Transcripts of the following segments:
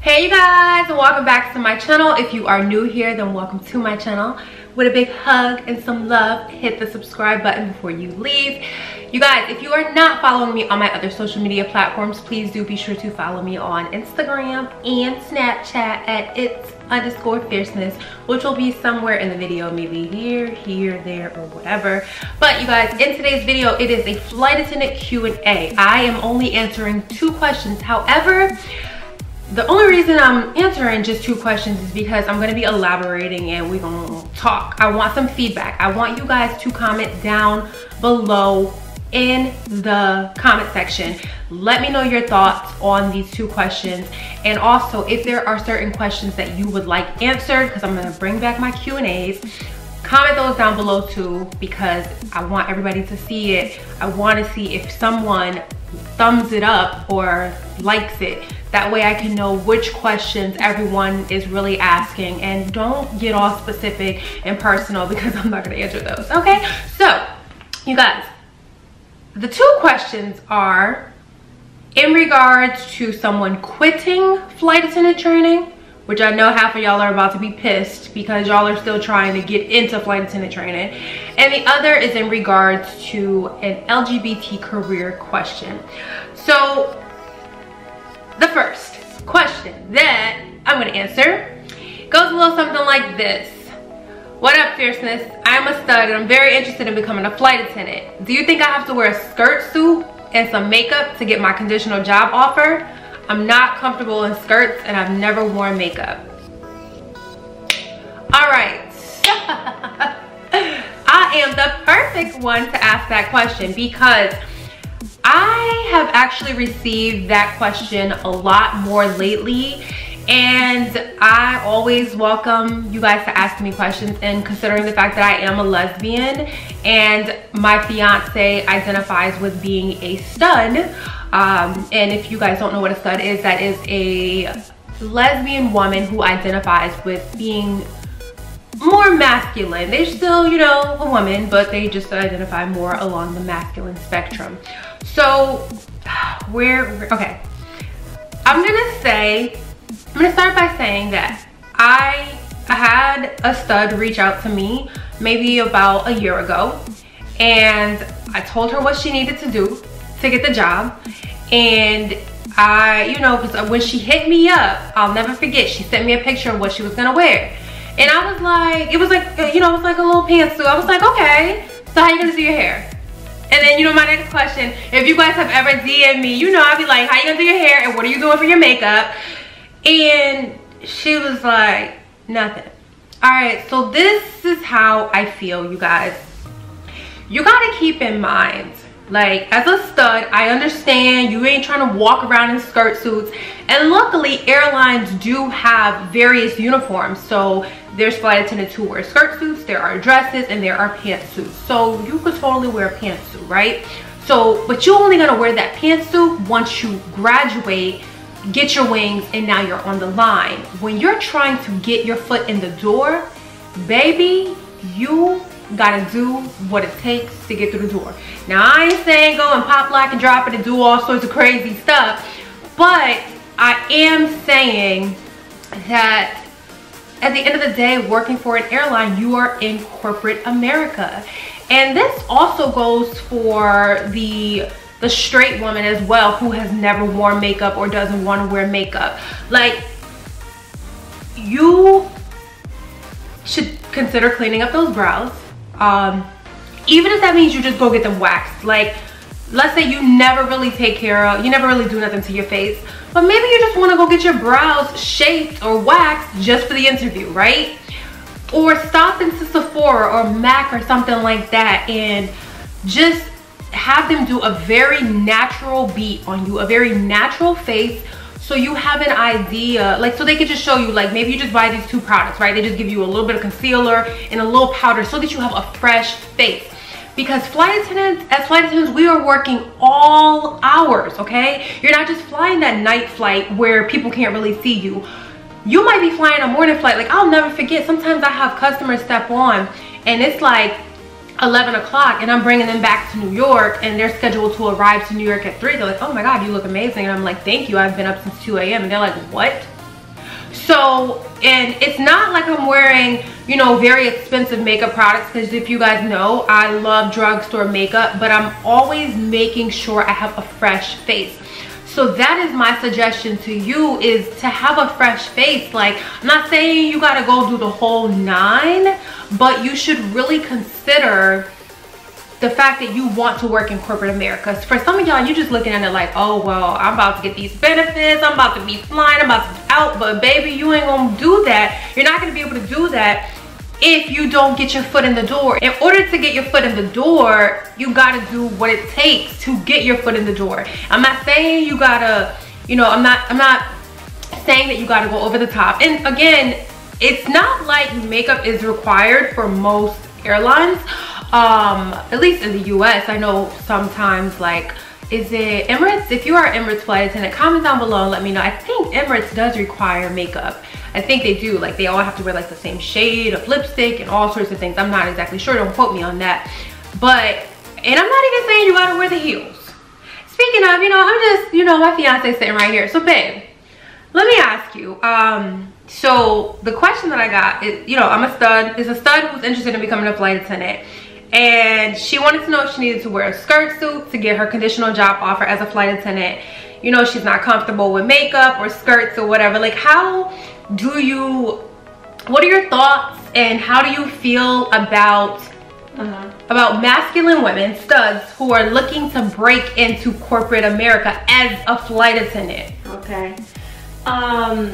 Hey you guys, welcome back to my channel. If you are new here, then welcome to my channel. With a big hug and some love, hit the subscribe button before you leave. You guys, if you are not following me on my other social media platforms, please do be sure to follow me on Instagram and Snapchat at its_fierceness, which will be somewhere in the video, maybe here, there, or whatever. But you guys, in today's video, it is a flight attendant Q&A. I am only answering 2 questions. However, the only reason I'm answering just 2 questions is because I'm going to be elaborating and we're going to talk. I want some feedback. I want you guys to comment down below in the comment section. Let me know your thoughts on these 2 questions, and also if there are certain questions that you would like answered, because I'm going to bring back my Q&As. Comment those down below too, because I want everybody to see it. I want to see if someone thumbs it up or likes it. That way I can know which questions everyone is really asking, and don't get all specific and personal because I'm not going to answer those. Okay, so you guys, the 2 questions are in regards to someone quitting flight attendant training, which I know half of y'all are about to be pissed because y'all are still trying to get into flight attendant training. And the other is in regards to an LGBT career question. So the first question that I'm going to answer goes a little something like this. What up, Fierceness? I'm a stud and I'm very interested in becoming a flight attendant. Do you think I have to wear a skirt suit and some makeup to get my conditional job offer? I'm not comfortable in skirts and I've never worn makeup. All right. I am the perfect one to ask that question because I have actually received that question a lot more lately, and I always welcome you guys to ask me questions. And considering the fact that I am a lesbian and my fiance identifies with being a stud, and if you guys don't know what a stud is, that is a lesbian woman who identifies with being more masculine. They're still, you know, a woman, but they just identify more along the masculine spectrum. So okay, I'm gonna start by saying that I had a stud reach out to me maybe about a year ago, and I told her what she needed to do to get the job. And you know, because when she hit me up, I'll never forget, she sent me a picture of what she was gonna wear. And I was like, it was like, you know, it was like a little pantsuit. I was like, okay, so how you gonna do your hair? And then, you know, my next question, if you guys have ever DM'd me, you know, I'll be like, how you gonna do your hair and what are you doing for your makeup? And she was like, nothing. All right, so this is how I feel, you guys. You gotta keep in mind, like, as a stud, I understand you ain't trying to walk around in skirt suits. And luckily, airlines do have various uniforms. So there's flight attendants who wear skirt suits, there are dresses, and there are pantsuits. So you could totally wear a pantsuit, right? So, but you're only gonna wear that pantsuit once you graduate, get your wings, and now you're on the line. When you're trying to get your foot in the door, baby, you gotta do what it takes to get through the door. Now, I ain't saying go and pop lock and drop it and do all sorts of crazy stuff, but I am saying that at the end of the day, working for an airline, you are in corporate America. And this also goes for the straight woman as well, who has never worn makeup or doesn't want to wear makeup. Like, you should consider cleaning up those brows. Even if that means you just go get them waxed. Like, let's say you never really take care of, you never really do nothing to your face, but maybe you just want to go get your brows shaped or waxed just for the interview, right? Or stop into Sephora or MAC or something like that and just have them do a very natural beat on you, a very natural face, so you have an idea, like, so they could just show you, like, maybe you just buy these 2 products, right? They just give you a little bit of concealer and a little powder so that you have a fresh face. Because as flight attendants, we are working all hours, okay? You're not just flying that night flight where people can't really see you. You might be flying a morning flight. Like, I'll never forget, sometimes I have customers step on and it's like 11 o'clock and I'm bringing them back to New York and they're scheduled to arrive to New York at 3. They're like, oh my God, you look amazing. And I'm like, thank you, I've been up since 2 a.m. And they're like, what? So, and it's not like I'm wearing, you know, very expensive makeup products, because if you guys know, I love drugstore makeup, but I'm always making sure I have a fresh face. So that is my suggestion to you, is to have a fresh face. Like, I'm not saying you gotta go do the whole 9, but you should really consider the fact that you want to work in corporate America. For some of y'all, you're just looking at it like, oh, well, I'm about to get these benefits, I'm about to be flying, I'm about to be out, but baby, you ain't gonna do that. You're not gonna be able to do that if you don't get your foot in the door. In order to get your foot in the door, you gotta do what it takes to get your foot in the door. I'm not saying you gotta, you know, I'm not saying that you gotta go over the top. And again, it's not like makeup is required for most airlines. At least in the US, I know sometimes, like, is it Emirates? If you are an Emirates flight attendant, comment down below and let me know. I think Emirates does require makeup. I think they do. Like, they all have to wear like the same shade of lipstick and all sorts of things. I'm not exactly sure, don't quote me on that. But, and I'm not even saying you gotta wear the heels. Speaking of, you know, I'm just, you know, my fiance sitting right here. So babe, let me ask you, so the question that I got is, you know, I'm a stud. Is a stud who's interested in becoming a flight attendant. And she wanted to know if she needed to wear a skirt suit to get her conditional job offer as a flight attendant. You know, she's not comfortable with makeup or skirts or whatever. Like, how do you, what are your thoughts, and how do you feel about masculine women, studs, who are looking to break into corporate America as a flight attendant? Okay.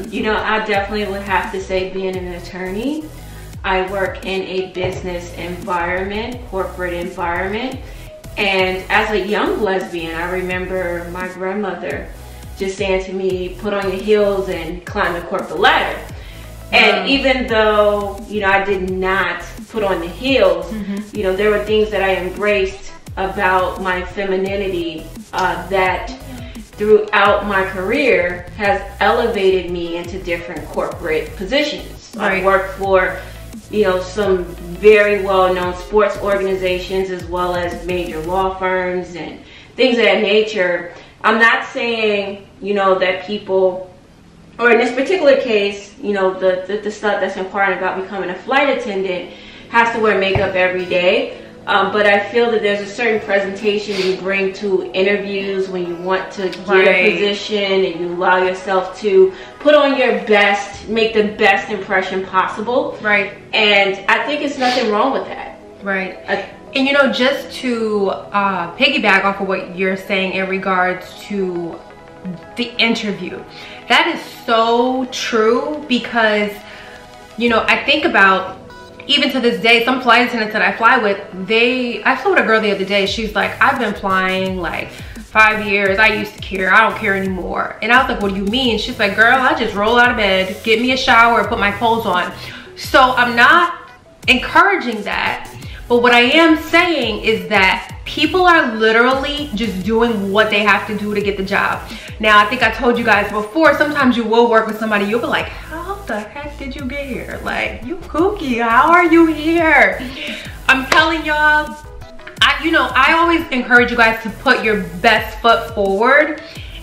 You know, I definitely would have to say, being an attorney, I work in a business environment, corporate environment. And as a young lesbian, I remember my grandmother just saying to me, put on your heels and climb the corporate ladder. And even though, you know, I did not put on the heels, you know, there were things that I embraced about my femininity that throughout my career has elevated me into different corporate positions. Right. I worked for, you know, some very well-known sports organizations, as well as major law firms and things of that nature. I'm not saying, you know, that people, or in this particular case, you know, the stuff that's inquiring about becoming a flight attendant has to wear makeup every day. But I feel that there's a certain presentation you bring to interviews when you want to get a position, and you allow yourself to put on your best, make the best impression possible. Right. And I think it's nothing wrong with that. Right. And you know, just to piggyback off of what you're saying in regards to the interview, that is so true, because, you know, I think about, even to this day, some flight attendants that I fly with, I flew with a girl the other day. She's like, I've been flying like 5 years. I used to care. I don't care anymore. And I was like, what do you mean? She's like, girl, I just roll out of bed, get me a shower, put my clothes on. So I'm not encouraging that. But what I am saying is that people are literally just doing what they have to do to get the job. Now, I think I told you guys before, sometimes you will work with somebody, you'll be like, how the heck did you get here? Like, you kooky, how are you here? I'm telling y'all, you know, I always encourage you guys to put your best foot forward,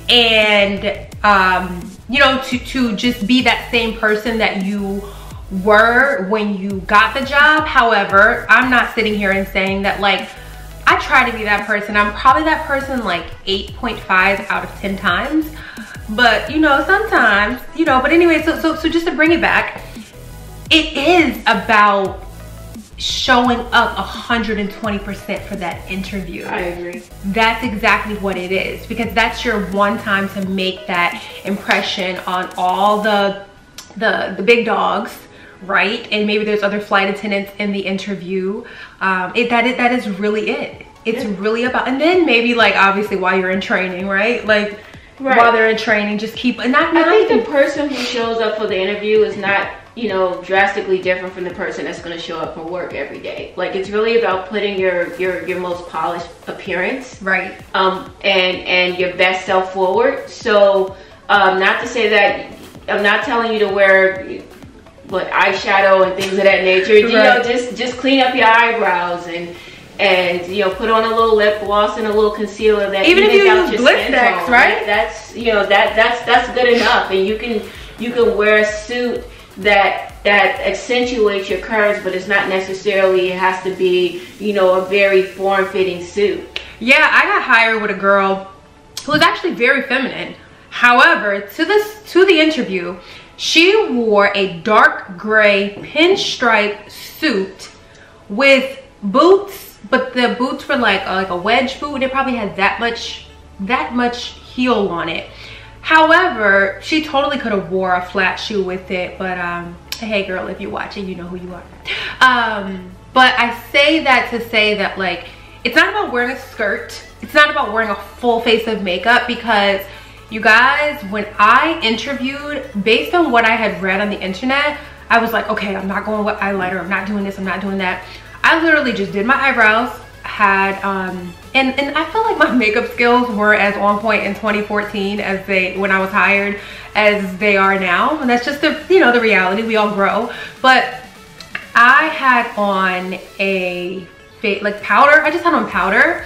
and you know, to just be that same person that you were when you got the job. However, I'm not sitting here and saying that, like, I try to be that person. I'm probably that person like 8.5 out of 10 times. But, you know, sometimes, you know, but anyway, so just to bring it back, it is about showing up 120% for that interview. I agree. That's exactly what it is, because that's your one time to make that impression on all the big dogs, right? And maybe there's other flight attendants in the interview. That is really it. It's really about, and then maybe, like, obviously while you're in training, right? Like, while they're in training, just keep, and I think the person who shows up for the interview is not, you know, drastically different from the person that's going to show up for work every day. Like, it's really about putting your most polished appearance, right? And your best self forward. So, not to say that I'm not telling you to wear what eyeshadow and things of that nature. You know, just clean up your eyebrows and you know, put on a little lip gloss and a little concealer that even if you use Blistex, right? That's, you know, that's good enough, and you you can wear a suit that accentuates your curves, but it's not necessarily, it has to be, you know, a very form-fitting suit. Yeah, I got hired with a girl who was actually very feminine. However, to the interview, she wore a dark gray pinstripe suit with boots, but the boots were like a wedge boot. They probably had that much heel on it. However, she totally could have wore a flat shoe with it, but hey girl, if you're watching, you know who you are. But I say that to say that, like, it's not about wearing a skirt, it's not about wearing a full face of makeup, because you guys, when I interviewed, based on what I had read on the internet, I was like, okay, I'm not going with eyeliner, I'm not doing this, I'm not doing that. I literally just did my eyebrows, had and I feel like my makeup skills were as on point in 2014 as when I was hired as they are now, and that's just the, you know, the reality. We all grow. But I had on a like powder. I just had on powder,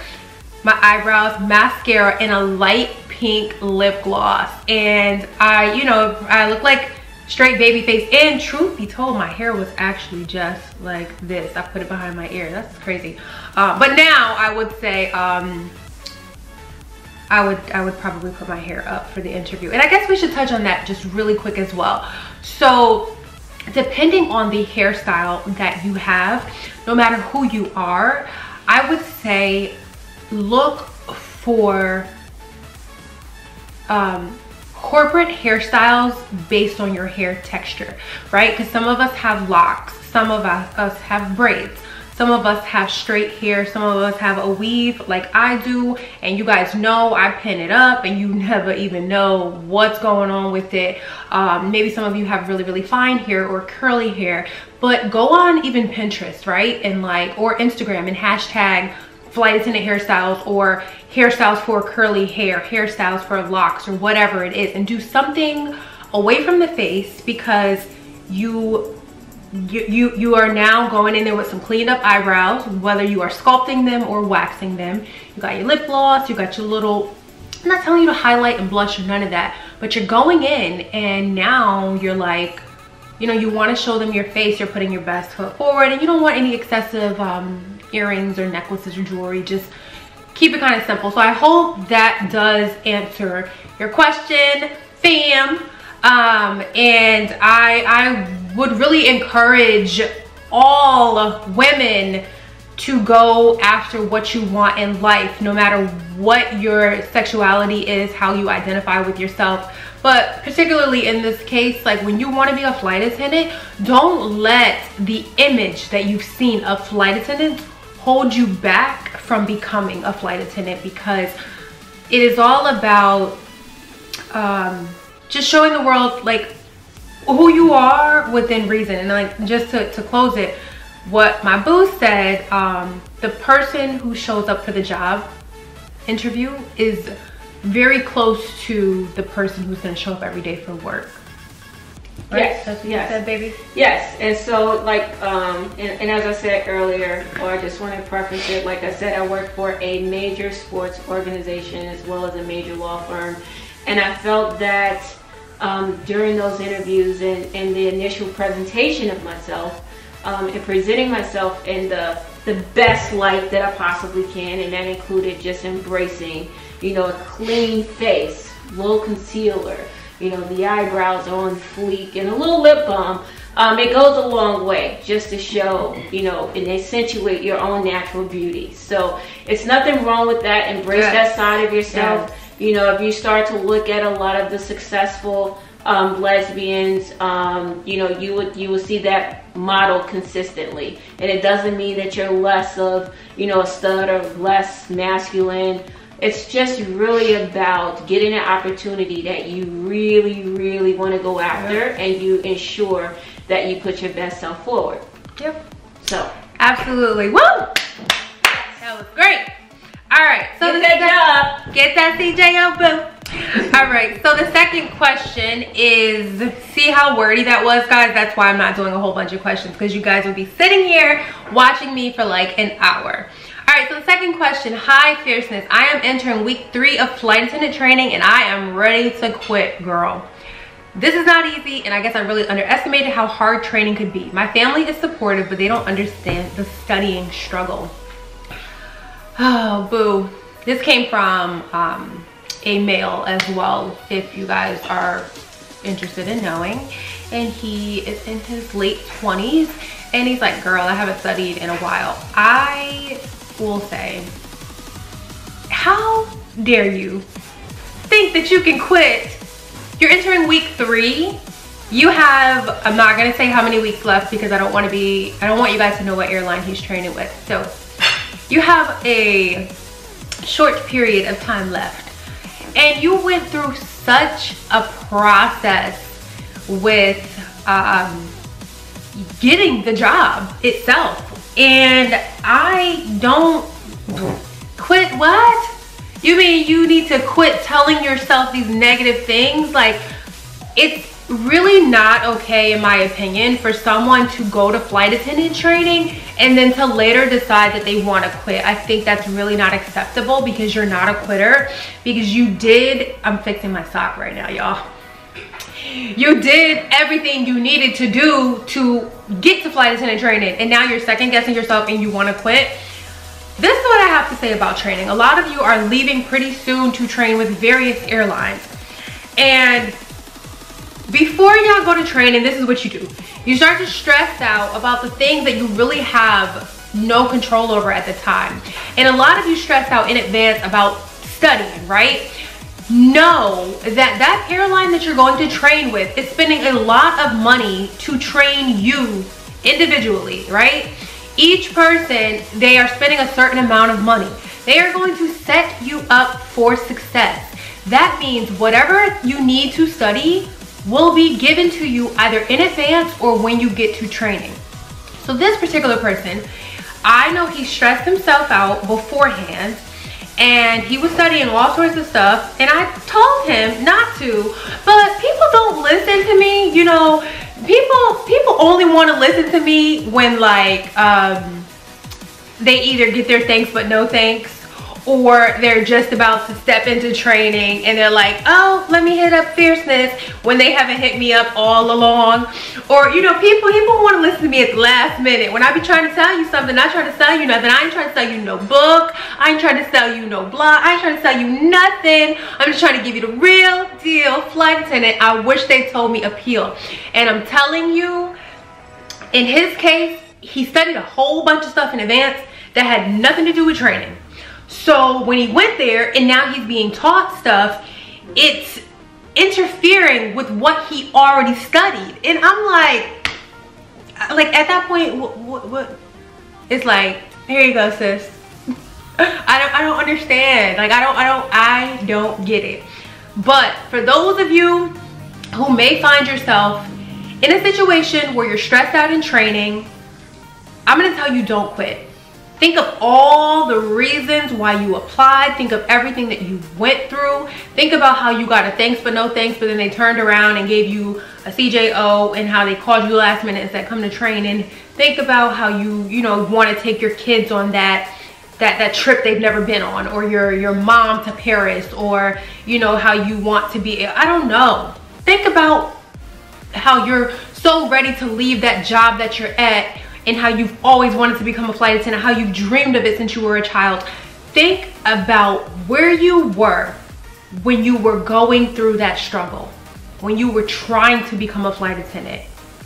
my eyebrows, mascara, and a light pink lip gloss, and I, you know, I look like straight baby face. And truth be told, my hair was actually just like this. I put it behind my ear. That's crazy. But now I would say I would probably put my hair up for the interview. And I guess we should touch on that just really quick as well. So depending on the hairstyle that you have, no matter who you are, I would say look for corporate hairstyles based on your hair texture, right? Because some of us have locks, some of us have braids, some of us have straight hair, some of us have a weave like I do, and you guys know I pin it up and you never even know what's going on with it. Maybe some of you have really, really fine hair or curly hair, but go on even Pinterest, right? And like, or Instagram, and hashtag flight attendant hairstyles, or hairstyles for curly hair, hairstyles for locks, or whatever it is, and do something away from the face, because you are now going in there with some cleaned up eyebrows, whether you are sculpting them or waxing them. You got your lip gloss, you got your little, I'm not telling you to highlight and blush or none of that, but you're going in and now you're like, you know, you want to show them your face, you're putting your best foot forward, and you don't want any excessive earrings or necklaces or jewelry. Just keep it kind of simple. So I hope that does answer your question, fam. And I would really encourage all women to go after what you want in life, no matter what your sexuality is, how you identify with yourself. But particularly in this case, like when you want to be a flight attendant, don't let the image that you've seen of flight attendants hold you back from becoming a flight attendant, because it is all about just showing the world like who you are within reason. And like, just to close it, what my boo said, the person who shows up for the job interview is very close to the person who's going to show up every day for work. Right? Yes, that's what yes. you said, baby. Yes, and so like, and as I said earlier, or I just want to preface it, like I said, I work for a major sports organization as well as a major law firm, and I felt that during those interviews and the initial presentation of myself, and presenting myself in the best light that I possibly can, and that included just embracing, you know, a clean face, little concealer, you know, the eyebrows on fleek, and a little lip balm. It goes a long way just to show, you know, and accentuate your own natural beauty. So it's nothing wrong with that. Embrace that side of yourself. Yes. You know, if you start to look at a lot of the successful lesbians, you know, you will see that model consistently. And it doesn't mean that you're less of, you know, a stud or less masculine. It's just really about getting an opportunity that you really, really want to go after, and you ensure that you put your best self forward. Yep. So. Absolutely. Woo! That was great. All right. So get that CJO, boo. All right. So the second question is, see how wordy that was, guys? That's why I'm not doing a whole bunch of questions, because you guys will be sitting here watching me for like an hour. All right, so the second question. Hi, Fierceness. I am entering week 3 of flight attendant training, and I am ready to quit, girl. This is not easy, and I guess I really underestimated how hard training could be. My family is supportive, but they don't understand the studying struggle. Oh, boo. This came from a male as well, if you guys are interested in knowing. And he is in his late 20s, and he's like, girl, I haven't studied in a while. I will say, how dare you think that you can quit? You're entering week 3. You have, I'm not gonna say how many weeks left because I don't want you guys to know what airline he's training with. So you have a short period of time left, and you went through such a process with getting the job itself. And I don't quit. What? You mean you need to quit telling yourself these negative things? Like, it's really not okay, in my opinion, for someone to go to flight attendant training and then to later decide that they want to quit. I think that's really not acceptable, because you're not a quitter. Because you did, I'm fixing my sock right now, y'all. You did everything you needed to do to get to flight attendant training, and now you're second guessing yourself and you want to quit. This is what I have to say about training. A lot of you are leaving pretty soon to train with various airlines. And before y'all go to training, this is what you do. You start to stress out about the things that you really have no control over at the time. And a lot of you stress out in advance about studying, right? Know that that airline that you're going to train with is spending a lot of money to train you individually, right? Each person, they are spending a certain amount of money. They are going to set you up for success. That means whatever you need to study will be given to you either in advance or when you get to training. So this particular person, I know he stressed himself out beforehand, and he was studying all sorts of stuff, and I told him not to, but people don't listen to me. You know, people only want to listen to me when, like, they either get their thanks but no thanks, or they're just about to step into training and they're like, oh, let me hit up Fierceness, when they haven't hit me up all along. Or, you know, people want to listen to me at the last minute. When I be trying to tell you something, not trying to sell you nothing. I ain't trying to sell you no book. I ain't trying to sell you no blog. I ain't trying to sell you nothing. I'm just trying to give you the real deal flight attendant. I wish they told me appeal. And I'm telling you, in his case, he studied a whole bunch of stuff in advance that had nothing to do with training. So when he went there and now he's being taught stuff, it's interfering with what he already studied. And I'm like at that point, what? It's like, here you go, sis. I don't understand. Like, I don't get it. But for those of you who may find yourself in a situation where you're stressed out in training, I'm gonna tell you, don't quit. Think of all the reasons why you applied. Think of everything that you went through. Think about how you got a thanks but no thanks, but then they turned around and gave you a CJO, and how they called you last minute and said, come to training. Think about how you know, want to take your kids on that trip they've never been on, or your mom to Paris, or, you know, how you want to be, I don't know. Think about how you're so ready to leave that job that you're at, and how you've always wanted to become a flight attendant, how you've dreamed of it since you were a child. Think about where you were when you were going through that struggle, when you were trying to become a flight attendant.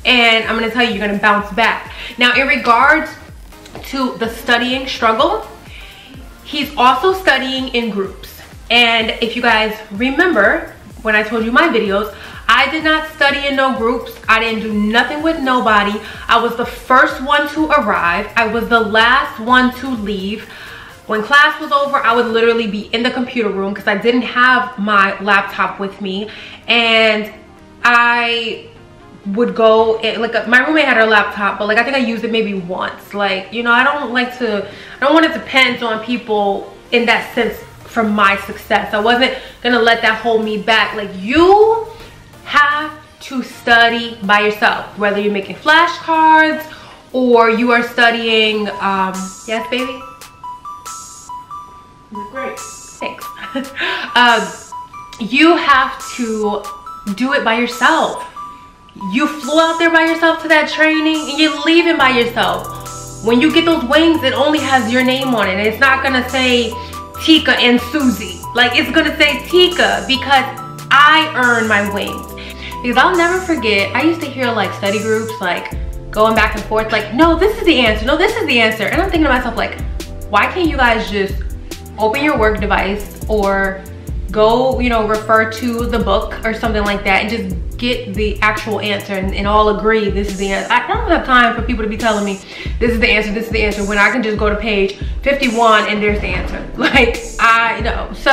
And I'm gonna tell you, you're gonna bounce back. Now, in regards to the studying struggle, he's also studying in groups. And if you guys remember, when I told you my videos, I did not study in no groups. I didn't do nothing with nobody. I was the first one to arrive. I was the last one to leave. When class was over, I would literally be in the computer room because I didn't have my laptop with me. And I would go, like, my roommate had her laptop, but like, I think I used it maybe once. Like, you know, I don't want it to depend on people in that sense for my success. I wasn't gonna let that hold me back. Like, you have to study by yourself, whether you're making flashcards or you are studying, yes, baby? You're great. Thanks. You have to do it by yourself. You flew out there by yourself to that training and you're leaving by yourself. When you get those wings, it only has your name on it. And it's not gonna say Tika and Susie. Like, it's gonna say Tika because I earned my wings. Because I'll never forget, I used to hear like study groups like going back and forth like, no, this is the answer, no, this is the answer. And I'm thinking to myself like, why can't you guys just open your work device or go, you know, refer to the book or something like that and just get the actual answer and all agree this is the answer. I don't have time for people to be telling me this is the answer, this is the answer, when I can just go to page 51 and there's the answer. Like, I know. So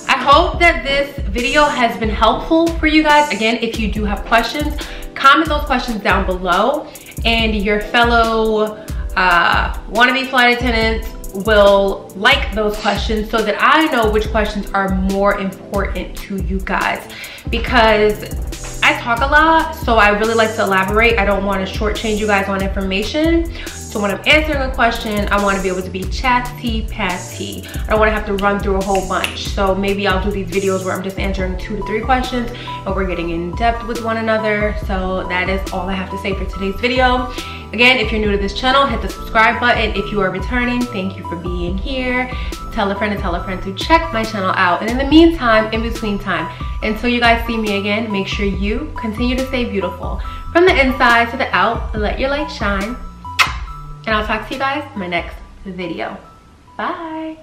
I hope that this video has been helpful for you guys. Again, if you do have questions, comment those questions down below and your fellow wannabe flight attendants will like those questions so that I know which questions are more important to you guys, because I talk a lot, so I really like to elaborate. I don't want to shortchange you guys on information. So when I'm answering a question, I want to be able to be chatty-patty. I don't want to have to run through a whole bunch. So maybe I'll do these videos where I'm just answering 2 to 3 questions and we're getting in depth with one another. So that is all I have to say for today's video. Again, if you're new to this channel, hit the subscribe button. If you are returning, thank you for being here. Tell a friend to check my channel out. And in the meantime, in between time, until you guys see me again, make sure you continue to stay beautiful. From the inside to the out, let your light shine. And I'll talk to you guys in my next video. Bye.